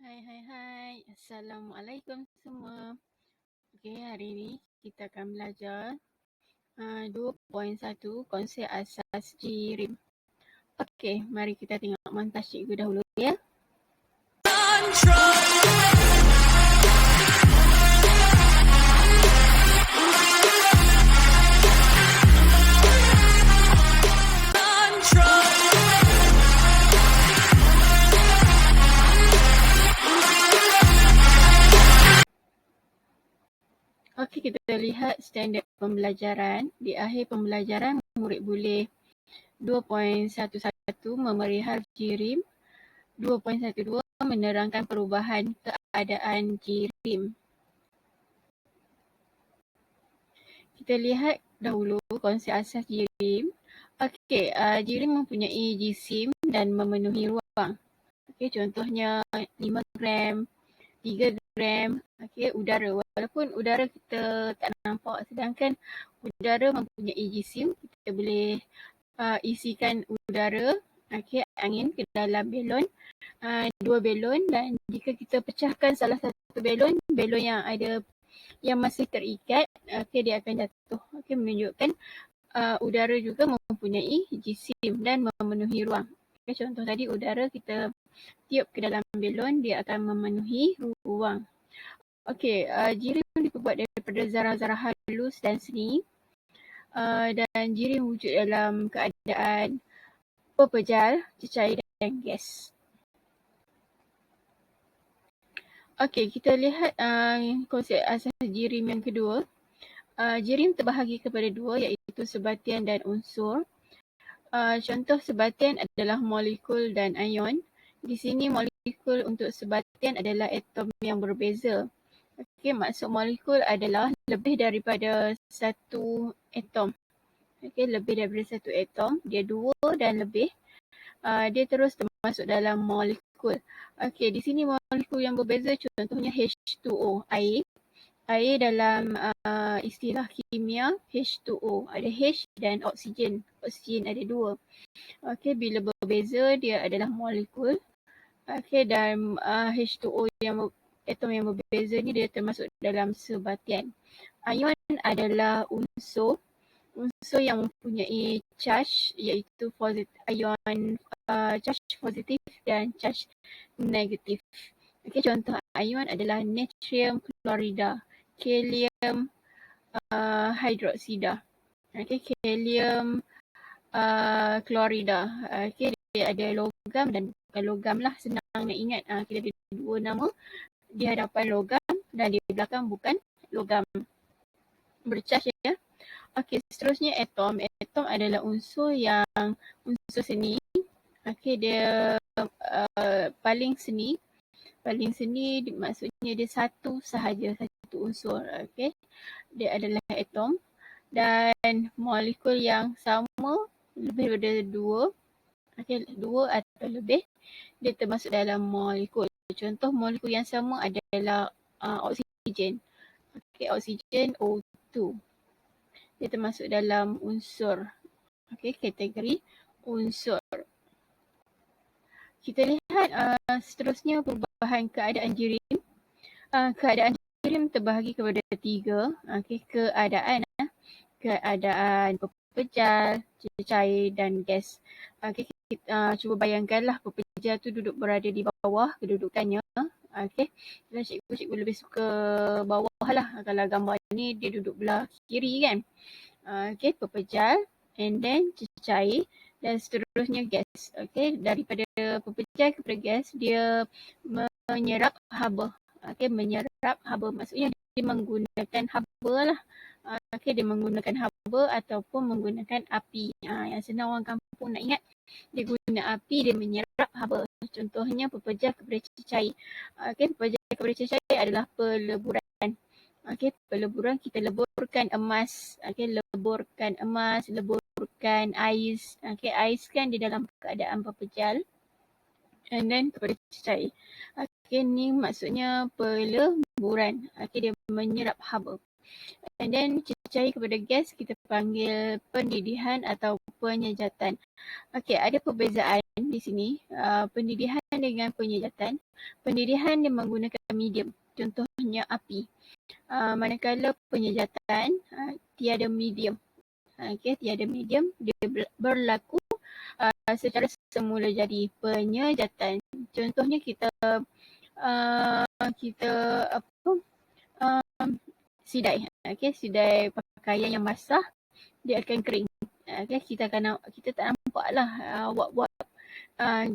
Hai. Assalamualaikum semua. Okey, hari ini kita akan belajar 2.1 konsep asas JIRIM. Okey, mari kita tengok montaj cikgu dahulu ya. Okey, kita lihat standard pembelajaran. Di akhir pembelajaran, murid boleh 2.11 memerihal JIRIM, 2.12 menerangkan perubahan keadaan JIRIM. Kita lihat dahulu konsep asas JIRIM. Okey, JIRIM mempunyai jisim dan memenuhi ruang. Okey, contohnya 5 gram, 3 gram, okey, udara. Walaupun udara kita tak nampak, sedangkan udara mempunyai jisim, kita boleh isikan udara, okey, angin ke dalam belon, 2 belon, dan jika kita pecahkan salah satu belon yang masih terikat, okey, dia akan jatuh. Okey, menunjukkan udara juga mempunyai jisim dan memenuhi ruang. Okay, contoh tadi udara kita tiup ke dalam belon, dia akan memenuhi ruang. Okey, JIRIM diperbuat daripada zarah-zarah halus dan seni, dan JIRIM wujud dalam keadaan pepejal, cecair dan gas. Okey, kita lihat konsep asas JIRIM yang kedua. JIRIM terbahagi kepada dua, iaitu sebatian dan unsur. Contoh sebatian adalah molekul dan ion. Di sini molekul untuk sebatian adalah atom yang berbeza. Okey, maksud molekul adalah lebih daripada satu atom. Okey, lebih daripada satu atom, dia 2 dan lebih. Dia terus termasuk dalam molekul. Okey, di sini molekul yang berbeza contohnya H2O, air. Air dalam istilah kimia H2O, ada H dan oksigen. Oksigen ada 2. Okey, bila berbeza dia adalah molekul. Okey, dan H2O atom yang berbeza ni dia termasuk dalam sebatian. Ion adalah unsur yang mempunyai charge, iaitu ion charge positif dan charge negatif. Okey, contoh ion adalah natrium klorida, kalium hidroksida. Okey, kalium klorida. Okey, dia ada logam dan bukan logam lah, senang nak ingat. Kita ada 2 nama, di hadapan logam dan di belakang bukan logam. Bercharge ya. Okey, seterusnya atom. Atom adalah unsur seni. Okey, dia paling seni. Paling seni maksudnya dia satu sahaja, satu unsur. Okey, dia adalah atom dan molekul yang sama lebih daripada 2. Okey, 2 atau lebih, dia termasuk dalam molekul. Contoh molekul yang sama adalah oksigen. Okey, oksigen O2. Dia termasuk dalam unsur. Okey, kategori unsur. Kita lihat seterusnya perubahan keadaan JIRIM. Keadaan JIRIM terbahagi kepada 3. Okey, keadaan pepejal, cecair dan gas. Okey, kita cuba bayangkanlah pepejal tu duduk berada di bawah kedudukannya. Okey, dan cikgu lebih suka bawah lah. Kalau gambar ni dia duduk belah kiri kan. Okey, pepejal, and then cecair dan seterusnya gas. Okey, daripada pepejal kepada gas, dia menyerap haba. Okey, menyerap haba maksudnya dia menggunakan haba lah. Okey, dia menggunakan haba ataupun menggunakan api. Yang senang orang kampung nak ingat, dia guna api, dia menyerap haba. Contohnya pepejal kepada cecair. Okey, pepejal kepada cecair adalah peleburan. Okey, peleburan, kita leburkan emas. Okey, leburkan emas, leburkan ais. Okey, ais kan di dalam keadaan pepejal. And then kepada cecair. Okey, ni maksudnya peleburan. Okey, dia menyerap haba. And then cecair kepada gas kita panggil pendidihan atau penyejatan. Okey, ada perbezaan di sini, pendidihan dengan penyejatan. Pendidihan dia menggunakan medium, contohnya api. Manakala penyejatan tiada medium. Tiada medium, dia berlaku secara semula jadi penyejatan. Contohnya kita sidai. Sidai pakaian yang basah dia akan kering. Kita tak nampaklah wap-wap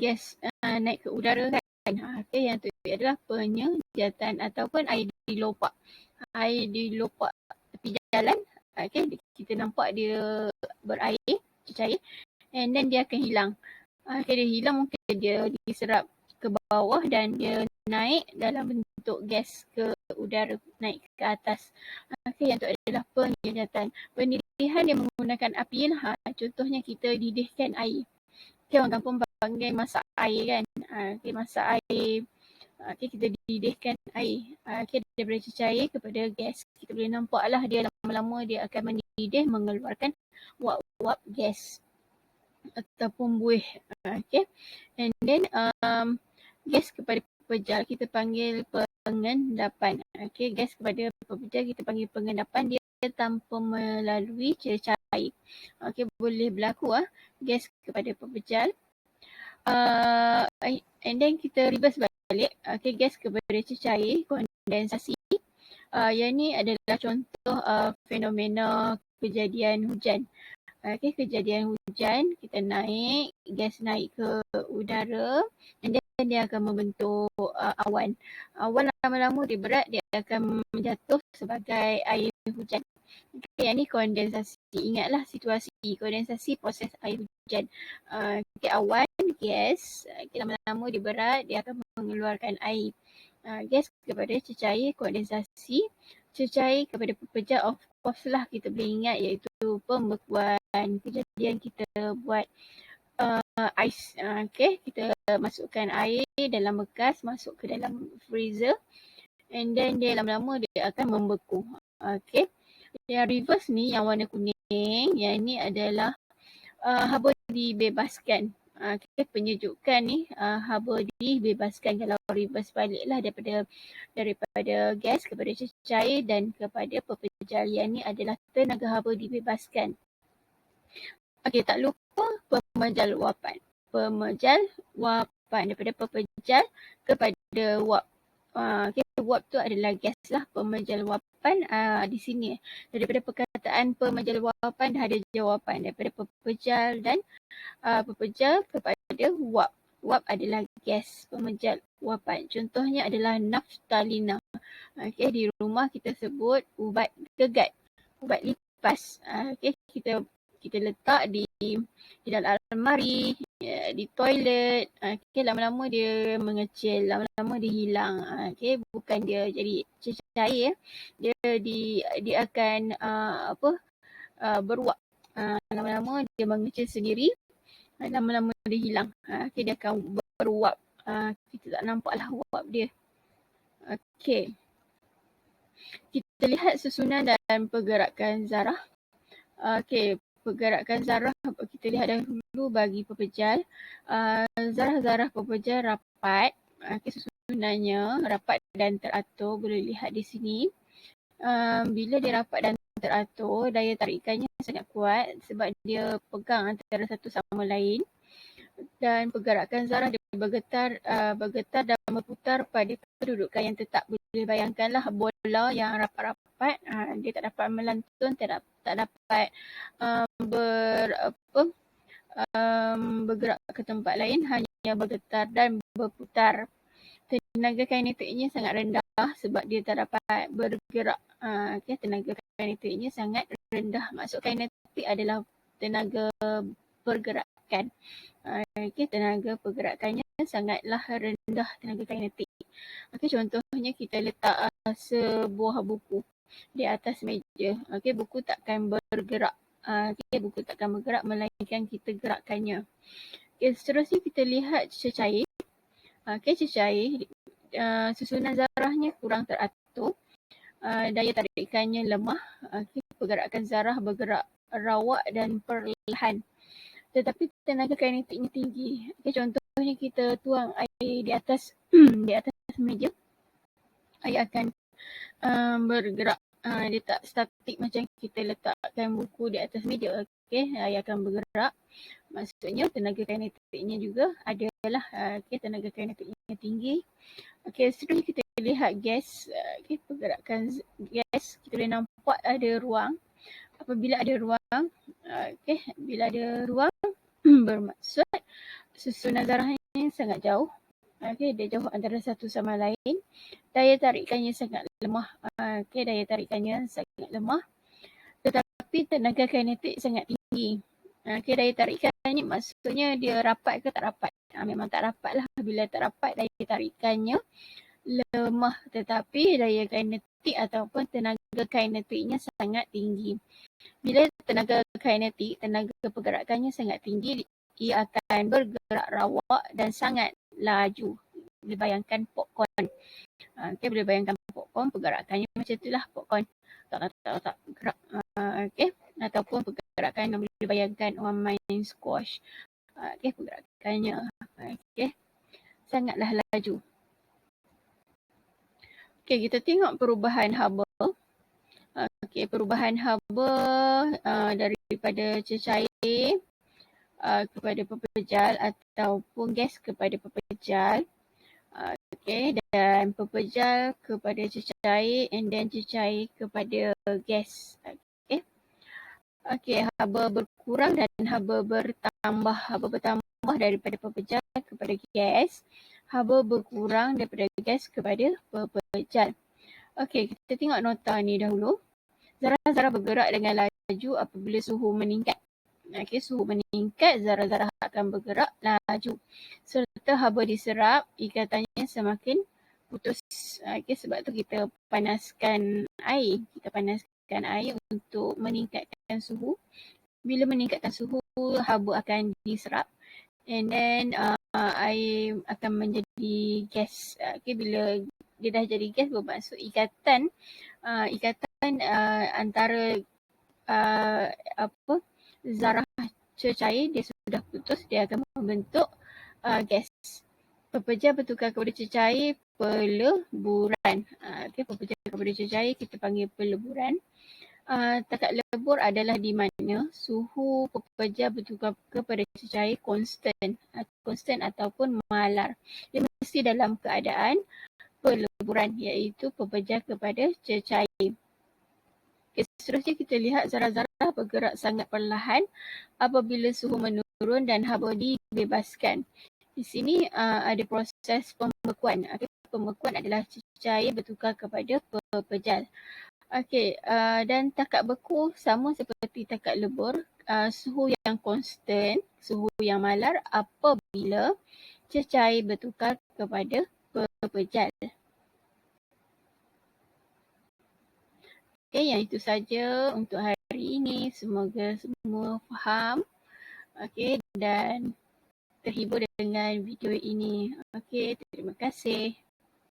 gas naik ke udara kan. Yang tu adalah penyejatan ataupun air dilopak. Air dilopak tepi jalan, kita nampak dia berair, cair, and then dia akan hilang. Dia hilang, mungkin dia diserap ke bawah dan dia naik dalam bentuk gas ke udara, naik ke atas. Yang tu adalah penyejatan. Pendidihan yang menggunakan api lah. Contohnya kita didihkan air. Orang kampung panggil masak air kan. Masak air. Kita didihkan air. Daripada cecair kepada gas. Kita boleh nampak lah dia lama-lama dia akan mendidih mengeluarkan wap-wap gas ataupun buih. And then gas kepada pepejal kita panggil pengendapan. Gas kepada pepejal kita panggil pengendapan. Dia tanpa melalui cecair. Boleh berlaku gas kepada pepejal. And then kita reverse balik. Gas kepada cecair, kondensasi. Yang ni adalah contoh fenomena kejadian hujan. Kejadian hujan, kita naik, gas naik ke udara, and then dia akan membentuk awan. Awan lama-lama dia berat, dia akan menjatuh sebagai air hujan. Yang ni kondensasi. Ingatlah situasi kondensasi proses air hujan. Awan, gas, lama-lama dia berat, dia akan mengeluarkan air. Gas kepada cecair, kondensasi. Cecair kepada pepejal, of course lah kita boleh ingat iaitu pembekuan. Kejadian kita buat ais. Kita masukkan air dalam bekas, masuk ke dalam freezer, and then dia lama-lama dia akan membeku. Yang reverse ni, yang warna kuning, yang ni adalah haba dibebaskan. Penyejukan ni haba dibebaskan. Kalau reverse balik lah daripada gas kepada cecair dan kepada pepejal. Yang ni adalah tenaga haba dibebaskan. Tak lupa pemejal wapan. Pemejal wapan daripada pepejal kepada wap. Wap tu adalah gas lah. Pemejal wapan di sini. Daripada perkataan pemejal wapan dah ada jawapan. Daripada pepejal dan pepejal kepada wap. Wap adalah gas pemejal wapan. Contohnya adalah naftalina. Di rumah kita sebut ubat gegat, ubat lipas. Kita letak di dalam almari, di toilet. Lama-lama dia mengecil, lama-lama dia hilang. Bukan dia jadi cecair. Dia akan beruap. Lama-lama dia mengecil sendiri. Lama-lama dia hilang. Dia akan beruap. Kita tak nampaklah uap dia. Kita lihat susunan dan pergerakan zarah. Pergerakan zarah kita lihat dahulu bagi pepejal. Zarah-zarah pepejal rapat. Susunannya rapat dan teratur, boleh lihat di sini. Bila dia rapat dan teratur, daya tarikannya sangat kuat sebab dia pegang antara satu sama lain. Dan pergerakan zarah dia bergetar dan berputar pada kedudukan yang tetap. Boleh bayangkanlah bola yang rapat-rapat, dia tak dapat melantun, tak dapat bergerak ke tempat lain, hanya bergetar dan berputar. Tenaga kinetiknya sangat rendah sebab dia tak dapat bergerak. Tenaga kinetiknya sangat rendah. Maksud kinetik adalah tenaga pergerakan. Tenaga pergerakannya sangatlah rendah, tenaga kinetik. Contohnya kita letak sebuah buku di atas meja. Buku takkan bergerak. Buku takkan bergerak melainkan kita gerakkannya. Seterusnya kita lihat cecair. Cecair, susunan zarahnya kurang teratur. Daya tarikannya lemah. Pergerakan zarah bergerak rawak dan perlahan. tetapi tenaga kinetiknya tinggi. Okay, contohnya kita tuang air di atas di atas meja, air akan bergerak. Dia tak statik macam kita letakkan buku di atas meja. Okay, air akan bergerak. Maksudnya tenaga kinetiknya juga adalah tenaga kinetiknya tinggi. Okay, seterusnya kita lihat gas. Pergerakan gas, kita boleh nampak ada ruang. Apabila ada ruang, bila ada ruang bermaksud susunan zarahnya sangat jauh. Dia jauh antara satu sama lain. Daya tarikannya sangat lemah. Daya tarikannya sangat lemah. Tetapi tenaga kinetik sangat tinggi. Daya tarikan ni maksudnya dia rapat ke tak rapat. Memang tak rapat lah. Bila tak rapat, daya tarikannya lemah. Tetapi daya kinetik ataupun tenaga kinetiknya sangat tinggi. Bila tenaga kinetik, tenaga pergerakannya sangat tinggi, ia akan bergerak rawak dan sangat laju. Boleh bayangkan popcorn. Boleh bayangkan popcorn, pergerakannya macam itulah popcorn. Tak gerak. Ataupun pergerakan yang boleh bayangkan orang main squash. Pergerakannya sangatlah laju. Kita tengok perubahan haba. Perubahan haba daripada cecair kepada pepejal ataupun gas kepada pepejal. Dan pepejal kepada cecair and then cecair kepada gas. Haba berkurang dan haba bertambah. Haba bertambah daripada pepejal kepada gas. Haba berkurang daripada gas kepada pepejal. Kita tengok nota ni dahulu. Zarah-zarah bergerak dengan laju apabila suhu meningkat. Suhu meningkat, zarah-zarah akan bergerak laju. Serta haba diserap, ikatannya semakin putus. Sebab tu kita panaskan air. Kita panaskan air untuk meningkatkan suhu. Bila meningkatkan suhu, haba akan diserap. And then air akan menjadi gas. Bila dia dah jadi gas, bermaksud ikatan antara zarah cecair dia sudah putus, dia akan membentuk gas. Pepejal bertukar kepada cecair, peleburan. Pepejal kepada cecair kita panggil peleburan. Takat lebur adalah di mana suhu pepejal bertukar kepada cecair konstan ataupun malar. Dia mesti dalam keadaan peleburan, iaitu pepejal kepada cecair. Seterusnya kita lihat zarah-zarah bergerak sangat perlahan apabila suhu menurun dan haba dibebaskan. Di sini ada proses pembekuan. Pembekuan adalah cecair bertukar kepada pepejal. Dan takat beku sama seperti takat lebur, suhu yang konstan, suhu yang malar apabila cecair bertukar kepada pepejal. Yang itu saja untuk hari ini. Semoga semua faham. Dan terhibur dengan video ini. Terima kasih.